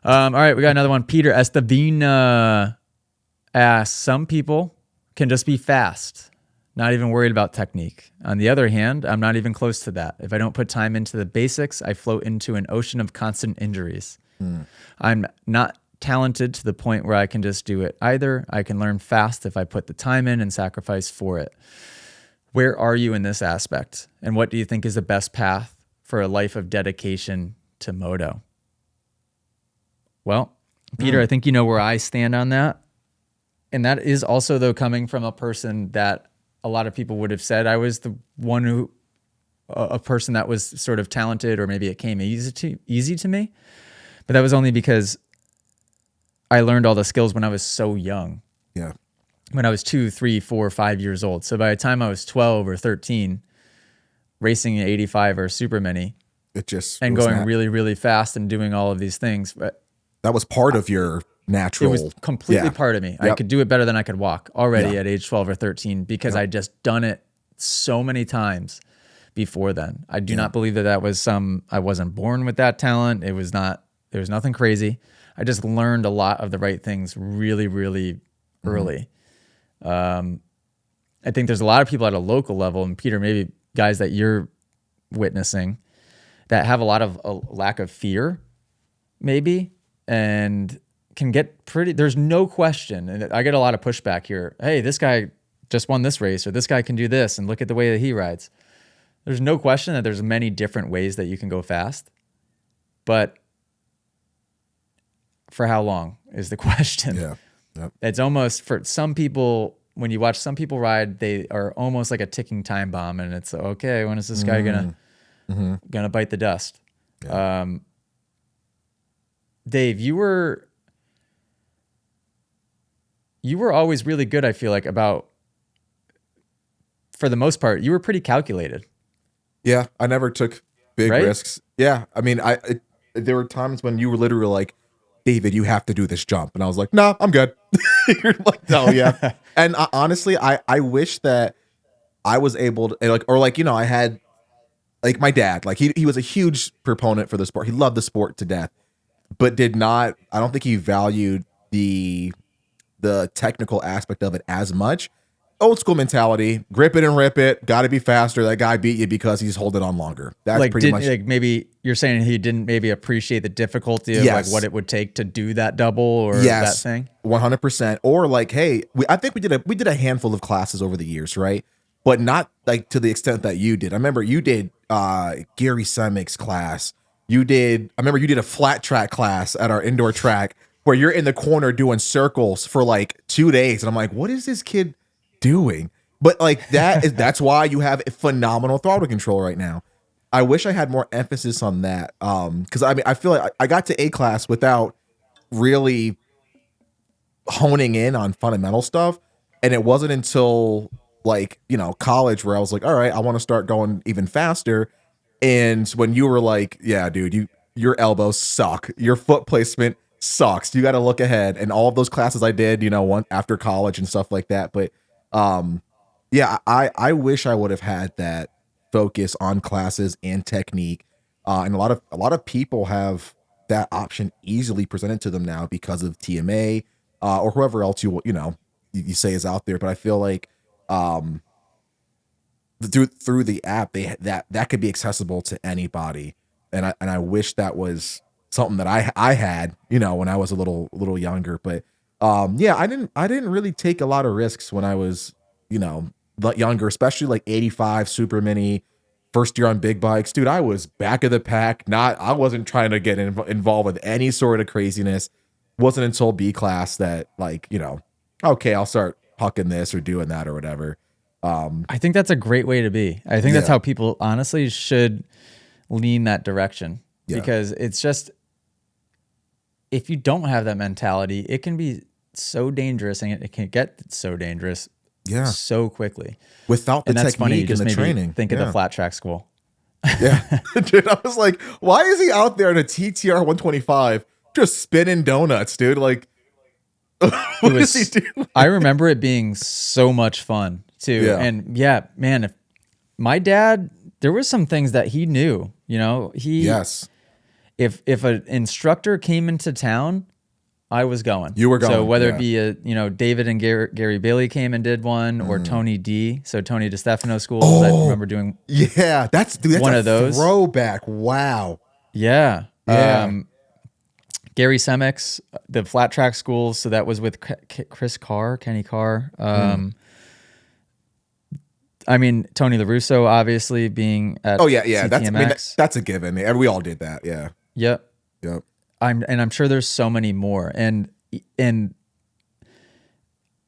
All right, we got another one. Peter Estavina asks, some people can just be fast, not even worried about technique. On the other hand, I'm not even close to that. If I don't put time into the basics, I float into an ocean of constant injuries. I'm not talented to the point where I can just do it either. I can learn fast if I put the time in and sacrifice for it. Where are you in this aspect? And what do you think is the best path for a life of dedication to Moto? Well, Peter, I think you know where I stand on that. And that is also, though, coming from a person that a lot of people would have said I was the one who, a person that was sort of talented, or maybe it came easy to me. But that was only because I learned all the skills when I was so young. Yeah. When I was 2, 3, 4, 5 years old. So by the time I was 12 or 13, racing an 85 or super mini, It just and going really, really fast and doing all of these things. But that was part of your natural. it was completely part of me. I could do it better than I could walk already at age 12 or 13 because I'd just done it so many times before then. I do not believe that was I wasn't born with that talent. There was nothing crazy. I just learned a lot of the right things really, really early. I think there's a lot of people at a local level, and Peter, maybe guys that you're witnessing, that have a lot of a lack of fear, maybe, and can get pretty, there's no question. And I get a lot of pushback here. Hey, this guy just won this race, or this guy can do this, and look at the way that he rides. There's no question that there's many different ways that you can go fast, but for how long is the question? Yeah. Yep. It's almost, for some people, when you watch some people ride, they are almost like a ticking time bomb, and it's okay, when is this guy gonna bite the dust? Yeah. Dave, you were always really good, I feel like, about, for the most part, you were pretty calculated. Yeah, I never took big risks. Yeah, I mean, there were times when you were literally like, David, you have to do this jump. And I was like, no, I'm good. You're like, no, yeah. And honestly, I wish that I was able to, I had, like, my dad, like, he was a huge proponent for the sport. He loved the sport to death, but I don't think he valued the technical aspect of it as much. Old school mentality, grip it and rip it, got to be faster. That guy beat you because he's holding on longer. That's like, pretty much. Like, maybe you're saying he didn't maybe appreciate the difficulty of like what it would take to do that double or that thing. 100%. Or like, hey, I think we did a handful of classes over the years, right? But not like to the extent that you did. I remember you did Gary Semick's class. I remember you did a flat track class at our indoor track where you're in the corner doing circles for like 2 days, and I'm like, what is this kid doing? But like that's why you have a phenomenal throttle control right now. I wish I had more emphasis on that, because I mean, I feel like I got to A class without really honing in on fundamental stuff, and it wasn't until like, college where I was like, all right, I want to start going even faster. And when you were like, yeah, dude, your elbows suck, your foot placement sucks, you got to look ahead, and all of those classes I did, one after college and stuff like that. But yeah, I wish I would have had that focus on classes and technique, and a lot of people have that option easily presented to them now because of TMA, or whoever else you say is out there. But I feel like through the app, that could be accessible to anybody, and I wish that was something that I had, when I was a little younger. But yeah, I didn't really take a lot of risks when I was, younger, especially like 85 super mini, first year on big bikes. Dude, I was back of the pack. I wasn't trying to get involved with any sort of craziness. Wasn't until B class that, like, okay, I'll start hucking this or doing that or whatever. I think that's a great way to be. I think that's how people honestly should lean that direction, because it's just, if you don't have that mentality, it can be so dangerous, and it can get so dangerous so quickly without the technique and the training. Think of the flat track school. Yeah. Dude, I was like, why is he out there in a TTR 125 just spinning donuts, dude? Like, what is he doing? I remember it being so much fun too. Yeah. And yeah, man, if my dad, there was some things that he knew, if an instructor came into town, I was going. You were going. So whether yeah. it be David and Gary Bailey came and did one, or Tony D. So Tony DiStefano schools. I remember doing that's one a of those. throwback. Wow. Yeah. Yeah. Gary Semix, the flat track schools. So that was with Kenny Carr. I mean, Tony LaRusso, obviously being at CTMX. That's a given. We all did that. Yeah. Yep. Yep. I'm sure there's so many more. And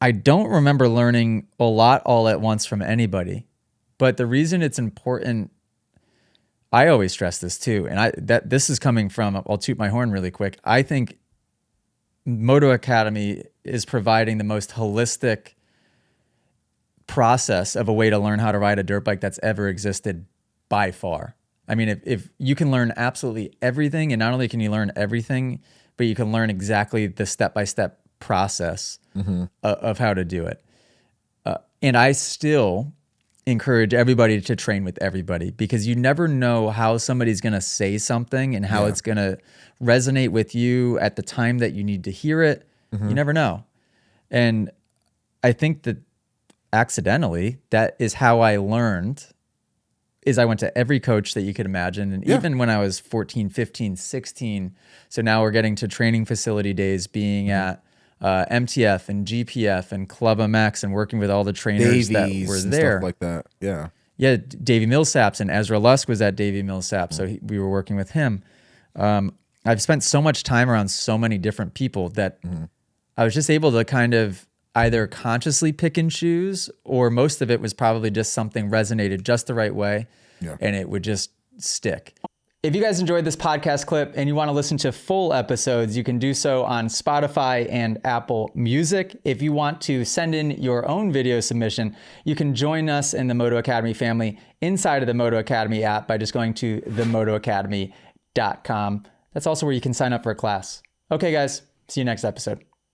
I don't remember learning a lot all at once from anybody. But the reason it's important, I always stress this too, and this is coming from, I'll toot my horn really quick. I think Moto Academy is providing the most holistic process of a way to learn how to ride a dirt bike that's ever existed by far. I mean, if you can learn absolutely everything, and not only can you learn everything, but you can learn exactly the step-by-step process of how to do it. And I still encourage everybody to train with everybody, because you never know how somebody's going to say something and how it's going to resonate with you at the time that you need to hear it. You never know. And I think that accidentally, that is how I learned, is I went to every coach that you could imagine. And even when I was 14, 15, 16, so now we're getting to training facility days, being at MTF and GPF and Club MX and working with all the trainers that were there. Stuff like that. Yeah. Yeah. Davey Millsaps and Ezra Lusk was at Davey Millsaps. So we were working with him. I've spent so much time around so many different people that I was just able to kind of either consciously pick and choose, or most of it was probably just something resonated just the right way, and it would just stick. If you guys enjoyed this podcast clip and you want to listen to full episodes, you can do so on Spotify and Apple Music. If you want to send in your own video submission, you can join us in the Moto Academy family inside of the Moto Academy app by just going to themotoacademy.com. That's also where you can sign up for a class. Okay, guys, see you next episode.